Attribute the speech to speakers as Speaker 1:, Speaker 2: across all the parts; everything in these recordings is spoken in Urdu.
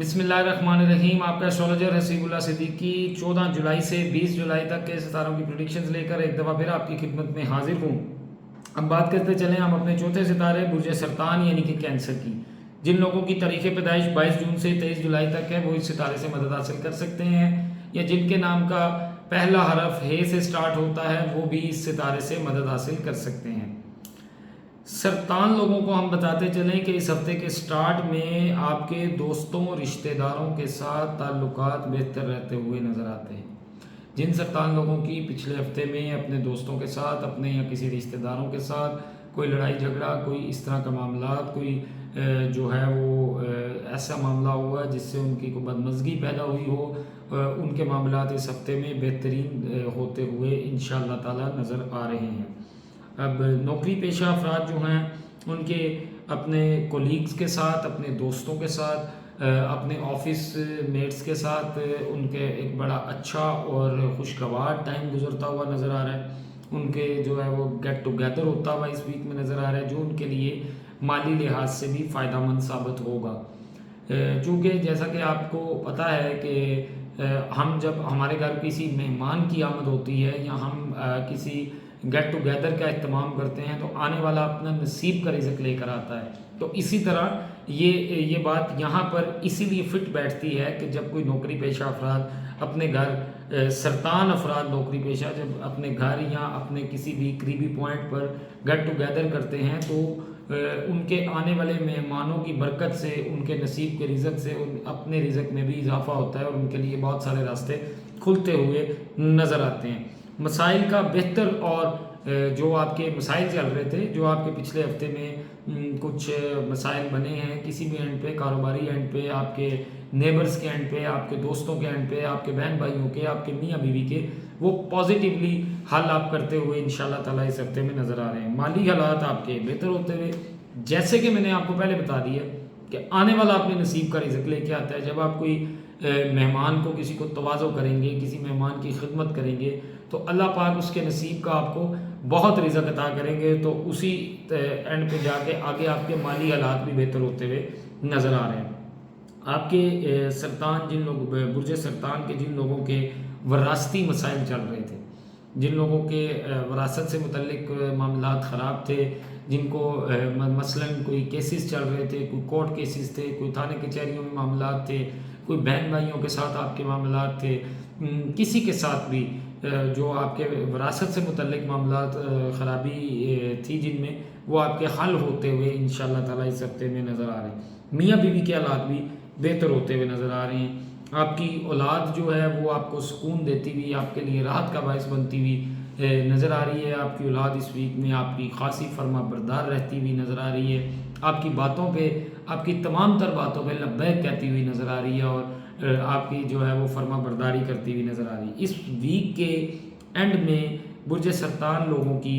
Speaker 1: بسم اللہ الرحمن الرحیم. آپ کا ایسٹرولوجر حسیب اللہ صدیقی 14 جولائی سے 20 جولائی تک کے ستاروں کی پریڈکشنز لے کر ایک دفعہ پھر آپ کی خدمت میں حاضر ہوں. اب بات کرتے چلیں ہم اپنے چوتھے ستارے برج سرطان یعنی کہ کینسر کی. جن لوگوں کی تاریخ پیدائش 22 جون سے 23 جولائی تک ہے وہ اس ستارے سے مدد حاصل کر سکتے ہیں، یا جن کے نام کا پہلا حرف ہے سے سٹارٹ ہوتا ہے وہ بھی اس ستارے سے مدد حاصل کر سکتے ہیں. سرطان لوگوں کو ہم بتاتے چلیں کہ اس ہفتے کے سٹارٹ میں آپ کے دوستوں رشتہ داروں کے ساتھ تعلقات بہتر رہتے ہوئے نظر آتے ہیں. جن سرطان لوگوں کی پچھلے ہفتے میں اپنے دوستوں کے ساتھ، اپنے یا کسی رشتہ داروں کے ساتھ کوئی لڑائی جھگڑا، کوئی اس طرح کا معاملات، کوئی جو ہے وہ ایسا معاملہ ہوا جس سے ان کی کوئی بدمزگی پیدا ہوئی ہو، ان کے معاملات اس ہفتے میں بہترین ہوتے ہوئے انشاءاللہ تعالی نظر آ رہے ہیں. اب نوکری پیشہ افراد جو ہیں ان کے اپنے کولیگز کے ساتھ، اپنے دوستوں کے ساتھ، اپنے آفس میٹس کے ساتھ ان کے ایک بڑا اچھا اور خوشگوار ٹائم گزرتا ہوا نظر آ رہا ہے. ان کے جو ہے وہ گیٹ ٹوگیدر ہوتا ہوا اس ویک میں نظر آ رہا ہے، جو ان کے لیے مالی لحاظ سے بھی فائدہ مند ثابت ہوگا. چونکہ جیسا کہ آپ کو پتہ ہے کہ ہم جب ہمارے گھر کسی مہمان کی آمد ہوتی ہے یا ہم کسی گیٹ ٹوگیدر کا اہتمام کرتے ہیں تو آنے والا اپنا نصیب کا رزق لے کر آتا ہے. تو اسی طرح یہ بات یہاں پر اسی لیے فٹ بیٹھتی ہے کہ جب کوئی نوکری پیشہ افراد اپنے گھر، سرطان افراد نوکری پیشہ جب اپنے گھر یا اپنے کسی بھی قریبی پوائنٹ پر گیٹ ٹوگیدر کرتے ہیں تو ان کے آنے والے مہمانوں کی برکت سے، ان کے نصیب کے رزق سے، اپنے رزق میں بھی اضافہ ہوتا ہے اور ان کے لیے بہت سارے راستے کھلتے ہوئے نظر آتے ہیں. مسائل کا بہتر، اور جو آپ کے مسائل چل رہے تھے، جو آپ کے پچھلے ہفتے میں کچھ مسائل بنے ہیں کسی بھی اینڈ پہ، کاروباری اینڈ پہ، آپ کے نیبرز کے اینڈ پہ، آپ کے دوستوں کے اینڈ پہ، آپ کے بہن بھائیوں کے، آپ کے میاں بیوی کے، وہ پازیٹیولی حل آپ کرتے ہوئے انشاءاللہ تعالیٰ اس ہفتے میں نظر آ رہے ہیں. مالی حالات آپ کے بہتر ہوتے ہوئے، جیسے کہ میں نے آپ کو پہلے بتا دیا کہ آنے والا اپنے نصیب کا رزق لے کے آتا ہے. جب آپ کوئی مہمان کو، کسی کو تواضع کریں گے، کسی مہمان کی خدمت کریں گے تو اللہ پاک اس کے نصیب کا آپ کو بہت رزق عطا کریں گے. تو اسی اینڈ پہ جا کے آگے آپ کے مالی حالات بھی بہتر ہوتے ہوئے نظر آ رہے ہیں. آپ کے سرطان، جن لوگ برج سرطان کے جن لوگوں کے وراثتی مسائل چل رہے تھے، جن لوگوں کے وراثت سے متعلق معاملات خراب تھے، جن کو مثلاً کوئی کیسز چل رہے تھے، کوئی کورٹ کیسز تھے، کوئی تھانے کچہریوں میں معاملات تھے، کوئی بہن بھائیوں کے ساتھ آپ کے معاملات تھے، کسی کے ساتھ بھی جو آپ کے وراثت سے متعلق معاملات خرابی تھی جن میں، وہ آپ کے حل ہوتے ہوئے انشاءاللہ تعالیٰ اس ہفتے میں نظر آ رہے ہیں. میاں بیوی کے حالات بھی بہتر ہوتے ہوئے نظر آ رہے ہیں. آپ کی اولاد جو ہے وہ آپ کو سکون دیتی ہوئی، آپ کے لیے راحت کا باعث بنتی ہوئی نظر آ رہی ہے. آپ کی اولاد اس ویک میں آپ کی خاصی فرما بردار رہتی ہوئی نظر آ رہی ہے. آپ کی باتوں پہ، آپ کی تمام تر باتوں پہ لبیک کہتی ہوئی نظر آ رہی ہے، اور آپ کی جو ہے وہ فرما برداری کرتی ہوئی نظر آ رہی ہے. اس ویک کے اینڈ میں برج سرطان لوگوں کی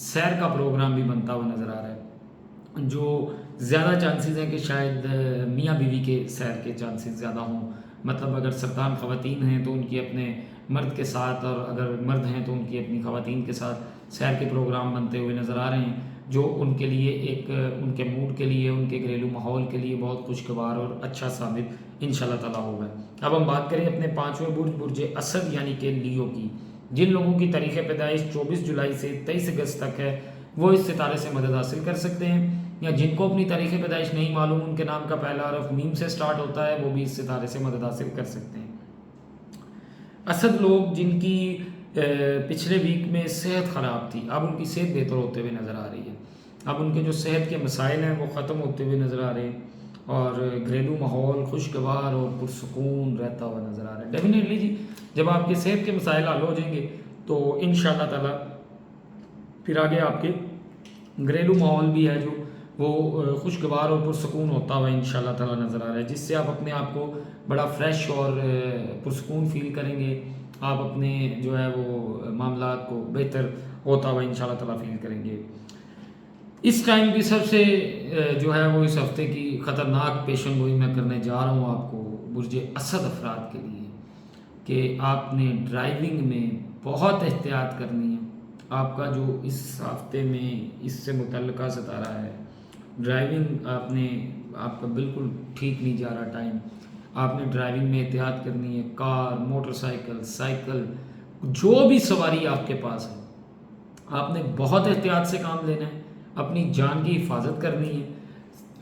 Speaker 1: سیر کا پروگرام بھی بنتا ہوا نظر آ رہا ہے، جو زیادہ چانسز ہیں کہ شاید میاں بیوی کے سیر کے چانسز زیادہ ہوں. مطلب اگر سرطان خواتین ہیں تو ان کی اپنے مرد کے ساتھ، اور اگر مرد ہیں تو ان کی اپنی خواتین کے ساتھ سیر کے پروگرام بنتے ہوئے نظر آ رہے ہیں، جو ان کے لیے ایک ان کے موڈ کے لیے، ان کے گھریلو ماحول کے لیے بہت خوشگوار اور اچھا ثابت انشاءاللہ تعالیٰ ہوگا. اب ہم بات کریں اپنے پانچویں برج، برج اسد یعنی کہ لیو کی. جن لوگوں کی تاریخ پیدائش 24 جولائی سے 23 اگست تک ہے وہ اس ستارے سے مدد حاصل کر سکتے ہیں، یا جن کو اپنی تاریخ پیدائش نہیں معلوم، ان کے نام کا پہلا حرف میم سے سٹارٹ ہوتا ہے، وہ بھی اس ستارے سے مدد حاصل کر سکتے ہیں. اسد لوگ جن کی پچھلے ویک میں صحت خراب تھی، اب ان کی صحت بہتر ہوتے ہوئے نظر آ رہی ہے. اب ان کے جو صحت کے مسائل ہیں وہ ختم ہوتے ہوئے نظر آ رہے ہیں، اور گھریلو ماحول خوشگوار اور پرسکون رہتا ہوا نظر آ رہا ہے. ڈیفینیٹلی جی، جب آپ کے صحت کے مسائل حل ہو جائیں گے تو انشاءاللہ تعالیٰ پھر آگے آپ کے گھریلو ماحول بھی ہے جو وہ خوشگوار اور پرسکون ہوتا ہوا انشاءاللہ تعالیٰ نظر آ رہا ہے، جس سے آپ اپنے آپ کو بڑا فریش اور پرسکون فیل کریں گے. آپ اپنے جو ہے وہ معاملات کو بہتر ہوتا ہوا انشاءاللہ تعالیٰ فیل کریں گے. اس ٹائم کی سب سے جو ہے وہ اس ہفتے کی خطرناک پیشن گوئی میں کرنے جا رہا ہوں آپ کو برج اسد افراد کے لیے، کہ آپ نے ڈرائیونگ میں بہت احتیاط کرنی ہے. آپ کا جو اس ہفتے میں اس سے متعلقہ ستارہ ہے، ڈرائیونگ آپ کا بالکل ٹھیک نہیں جا رہا ٹائم. آپ نے ڈرائیونگ میں احتیاط کرنی ہے. کار، موٹر سائیکل، سائیکل، جو بھی سواری آپ کے پاس ہے، آپ نے بہت احتیاط سے کام لینا ہے. اپنی جان کی حفاظت کرنی ہے.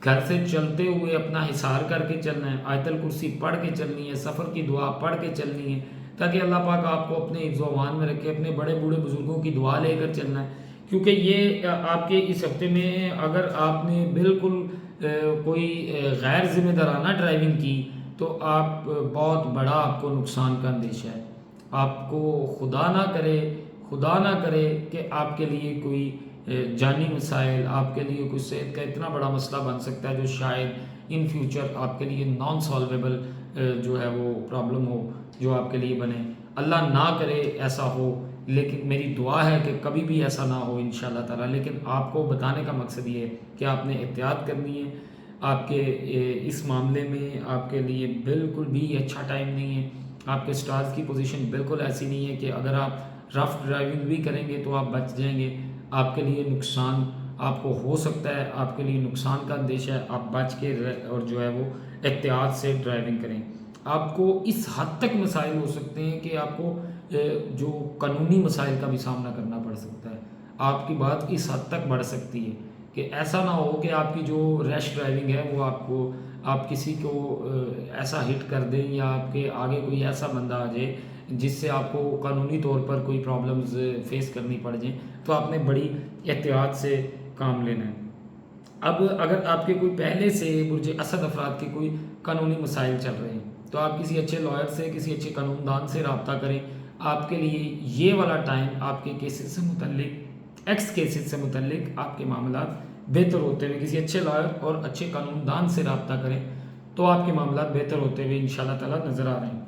Speaker 1: گھر سے چلتے ہوئے اپنا حصار کر کے چلنا ہے. آیت الکرسی پڑھ کے چلنی ہے. سفر کی دعا پڑھ کے چلنی ہے، تاکہ اللہ پاک آپ کو اپنے حفظ و امان میں رکھے. اپنے بڑے بوڑھے بزرگوں کی دعا لے کر چلنا ہے، کیونکہ یہ آپ کے اس ہفتے میں اگر آپ نے بالکل کوئی غیر ذمہ دارانہ ڈرائیونگ کی تو آپ بہت بڑا آپ کو نقصان کا اندیشہ ہے. آپ کو خدا نہ کرے کہ آپ کے لیے کوئی جانی مسائل، آپ کے لیے کوئی صحت کا اتنا بڑا مسئلہ بن سکتا ہے جو شاید ان فیوچر آپ کے لیے نان سالویبل جو ہے وہ پرابلم ہو، جو آپ کے لیے بنے. اللہ نہ کرے ایسا ہو، لیکن میری دعا ہے کہ کبھی بھی ایسا نہ ہو انشاءاللہ تعالیٰ. لیکن آپ کو بتانے کا مقصد یہ ہے کہ آپ نے احتیاط کرنی ہے. آپ کے اس معاملے میں آپ کے لیے بالکل بھی اچھا ٹائم نہیں ہے. آپ کے سٹارز کی پوزیشن بالکل ایسی نہیں ہے کہ اگر آپ رف ڈرائیونگ بھی کریں گے تو آپ بچ جائیں گے. آپ کے لیے نقصان آپ کو ہو سکتا ہے، آپ کے لیے نقصان کا اندیشہ ہے. آپ بچ کے اور جو ہے وہ احتیاط سے ڈرائیونگ کریں. آپ کو اس حد تک مسائل ہو سکتے ہیں کہ آپ کو جو قانونی مسائل کا بھی سامنا کرنا پڑ سکتا ہے. آپ کی بات اس حد تک بڑھ سکتی ہے کہ ایسا نہ ہو کہ آپ کی جو ریش ڈرائیونگ ہے وہ آپ کسی کو ایسا ہٹ کر دیں، یا آپ کے آگے کوئی ایسا بندہ آ جائے جس سے آپ کو قانونی طور پر کوئی پرابلمز فیس کرنی پڑ جائیں. تو آپ نے بڑی احتیاط سے کام لینا ہے. اب اگر آپ کے کوئی پہلے سے برج اسد افراد کے کوئی قانونی مسائل چل رہے ہیں تو آپ کسی اچھے لائر سے، کسی اچھے قانون دان سے رابطہ کریں. آپ کے لیے یہ والا ٹائم آپ کے کیسز سے متعلق، ایکس کیسز سے متعلق آپ کے معاملات بہتر ہوتے ہوئے کسی اچھے لائر اور اچھے قانون دان سے رابطہ کریں تو آپ کے معاملات بہتر ہوتے ہوئے انشاءاللہ تعالیٰ نظر آ رہے ہیں.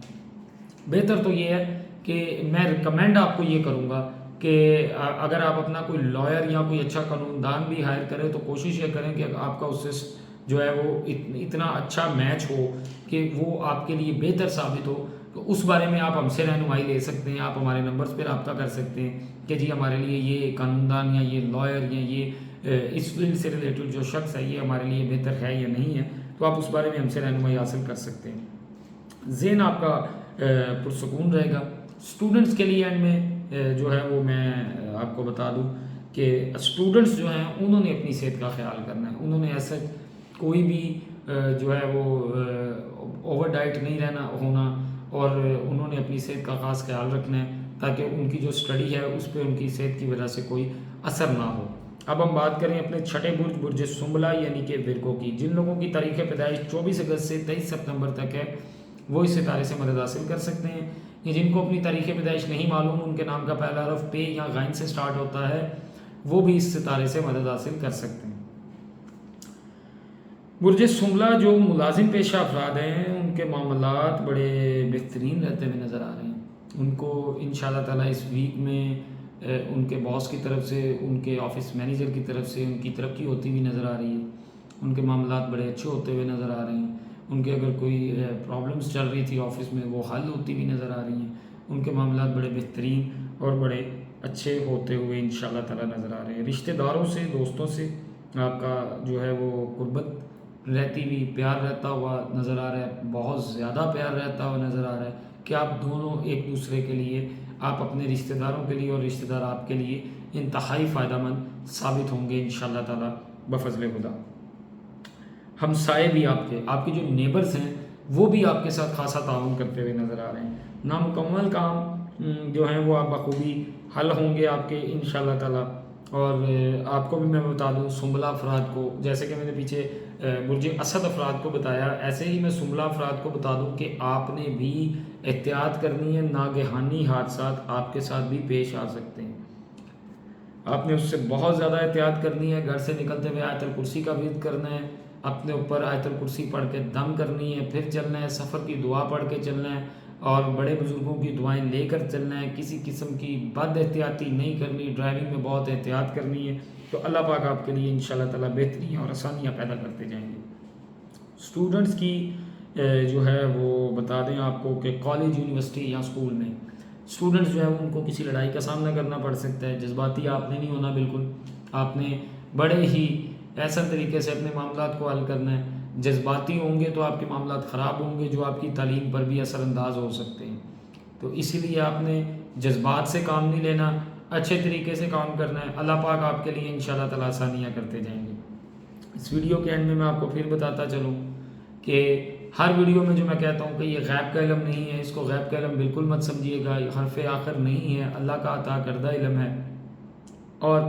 Speaker 1: بہتر تو یہ ہے کہ میں ریکمینڈ آپ کو یہ کروں گا کہ اگر آپ اپنا کوئی لائر یا کوئی اچھا قانون دان بھی ہائر کریں تو کوشش یہ کریں کہ آپ کا اس سے جو ہے وہ اتنا اچھا میچ ہو کہ وہ آپ کے لیے بہتر ثابت ہو. تو اس بارے میں آپ ہم سے رہنمائی لے سکتے ہیں. آپ ہمارے نمبرز پہ رابطہ کر سکتے ہیں کہ جی ہمارے لیے یہ قانون دان یا یہ لائر یا یہ اس فیلڈ سے ریلیٹڈ جو شخص ہے یہ ہمارے لیے بہتر ہے یا نہیں ہے. تو آپ اس بارے میں ہم سے رہنمائی حاصل کر سکتے ہیں. ذہن آپ کا پرسکون رہے گا. اسٹوڈنٹس کے لیے اینڈ میں جو ہے وہ میں آپ کو بتا دوں کہ اسٹوڈنٹس جو ہیں انہوں نے اپنی صحت کا خیال کرنا ہے. انہوں نے ایسا کوئی بھی جو ہے وہ اوور ڈائٹ نہیں ہونا، اور انہوں نے اپنی صحت کا خاص خیال رکھنا ہے تاکہ ان کی جو اسٹڈی ہے اس پہ ان کی صحت کی وجہ سے کوئی اثر نہ ہو. اب ہم بات کریں اپنے چھٹے برج سنبلہ یعنی کہ ورگو کی. جن لوگوں کی تاریخ پیدائش 24 اگست سے 23 ستمبر تک ہے وہ اس ستارے سے مدد حاصل کر سکتے ہیں. یہ جن کو اپنی تاریخ پیدائش نہیں معلوم، ان کے نام کا پہلا حرف پے یا غین سے سٹارٹ ہوتا ہے، وہ بھی اس ستارے سے مدد حاصل کر سکتے ہیں. برج سنبلہ جو ملازم پیشہ افراد ہیں ان کے معاملات بڑے بہترین رہتے ہوئے نظر آ رہے ہیں. ان کو انشاءاللہ تعالیٰ اس ویک میں ان کے باس کی طرف سے، ان کے آفس مینیجر کی طرف سے ان کی ترقی ہوتی ہوئی نظر آ رہی ہے. ان کے معاملات بڑے اچھے ہوتے ہوئے نظر آ رہے ہیں. ان کے اگر کوئی پرابلمس چل رہی تھی آفس میں وہ حل ہوتی ہوئی نظر آ رہی ہیں. ان کے معاملات بڑے بہترین اور بڑے اچھے ہوتے ہوئے انشاءاللہ تعالیٰ نظر آ رہے ہیں. رشتہ داروں سے، دوستوں سے آپ کا جو ہے وہ قربت رہتی ہوئی، پیار رہتا ہوا نظر آ رہا ہے. بہت زیادہ پیار رہتا ہوا نظر آ رہا ہے کہ آپ دونوں ایک دوسرے کے لیے، آپ اپنے رشتہ داروں کے لیے اور رشتہ دار آپ کے لیے انتہائی فائدہ مند ثابت ہوں گے انشاءاللہ تعالیٰ بفضل خدا. ہمسائے بھی آپ کے جو نیبرز ہیں وہ بھی آپ کے ساتھ خاصا تعاون کرتے ہوئے نظر آ رہے ہیں. نامکمل کام جو ہیں وہ آپ بخوبی حل ہوں گے آپ کے انشاءاللہ تعالیٰ. اور آپ کو بھی میں بتا دوں سنبلہ افراد کو، جیسے کہ میں نے پیچھے برج اسد افراد کو بتایا، ایسے ہی میں سنبلہ افراد کو بتا دوں کہ آپ نے بھی احتیاط کرنی ہے. ناگہانی حادثات آپ کے ساتھ بھی پیش آ سکتے ہیں. آپ نے اس سے بہت زیادہ احتیاط کرنی ہے. گھر سے نکلتے ہوئے آیت الکرسی کا ورد کرنا ہے، اپنے اوپر آیت الکرسی پڑھ کے دم کرنی ہے، پھر چلنا ہے. سفر کی دعا پڑھ کے چلنا ہے اور بڑے بزرگوں کی دعائیں لے کر چلنا ہے. کسی قسم کی بد احتیاطی نہیں کرنی. ڈرائیونگ میں بہت احتیاط کرنی ہے. تو اللہ پاک آپ کے لیے انشاءاللہ تعالیٰ بہتریاں اور آسانیاں پیدا کرتے جائیں گے. اسٹوڈنٹس کی جو ہے وہ بتا دیں آپ کو کہ کالج، یونیورسٹی یا اسکول میں اسٹوڈنٹس جو ہے ان کو کسی لڑائی کا سامنا کرنا پڑ سکتا ہے. جذباتی آپ نے نہیں ہونا بالکل. آپ نے بڑے ہی احسن طریقے سے اپنے معاملات کو حل کرنا ہے. جذباتی ہوں گے تو آپ کے معاملات خراب ہوں گے، جو آپ کی تعلیم پر بھی اثر انداز ہو سکتے ہیں۔ تو اسی لیے آپ نے جذبات سے کام نہیں لینا، اچھے طریقے سے کام کرنا ہے۔ اللہ پاک آپ کے لیے انشاءاللہ تعالیٰ آسانیاں کرتے جائیں گے۔ اس ویڈیو کے اینڈ میں آپ کو پھر بتاتا چلوں کہ ہر ویڈیو میں جو میں کہتا ہوں کہ یہ غیب کا علم نہیں ہے، اس کو غیب کا علم بالکل مت سمجھیے گا، یہ حرف آخر نہیں ہے، اللہ کا عطا کردہ علم ہے، اور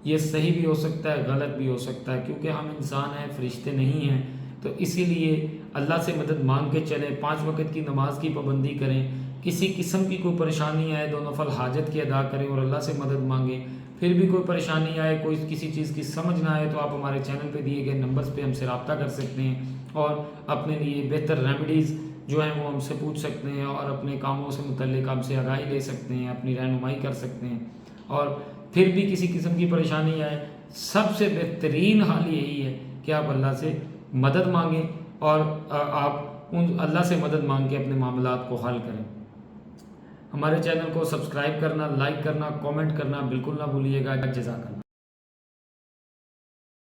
Speaker 1: یہ صحیح بھی ہو سکتا ہے، غلط بھی ہو سکتا ہے، کیونکہ ہم انسان ہیں، فرشتے نہیں ہیں۔ تو اسی لیے اللہ سے مدد مانگ کے چلیں، 5 وقت کی نماز کی پابندی کریں، کسی قسم کی کوئی پریشانی آئے 2 نفل حاجت کی ادا کریں اور اللہ سے مدد مانگیں۔ پھر بھی کوئی پریشانی آئے، کوئی کسی چیز کی سمجھ نہ آئے، تو آپ ہمارے چینل پہ دیے گئے نمبرز پہ ہم سے رابطہ کر سکتے ہیں، اور اپنے لیے بہتر ریمیڈیز جو ہیں وہ ہم سے پوچھ سکتے ہیں، اور اپنے کاموں سے متعلق ہم سے آگاہی لے سکتے ہیں، اپنی رہنمائی کر سکتے ہیں۔ اور پھر بھی کسی قسم کی پریشانی آئے، سب سے بہترین حال یہی ہے کہ آپ اللہ سے مدد مانگیں، اور آپ اللہ سے مدد مانگ کے اپنے معاملات کو حل کریں۔ ہمارے چینل کو سبسکرائب کرنا، لائک کرنا، کامنٹ کرنا بالکل نہ بھولیے گا۔ جزاک اللہ۔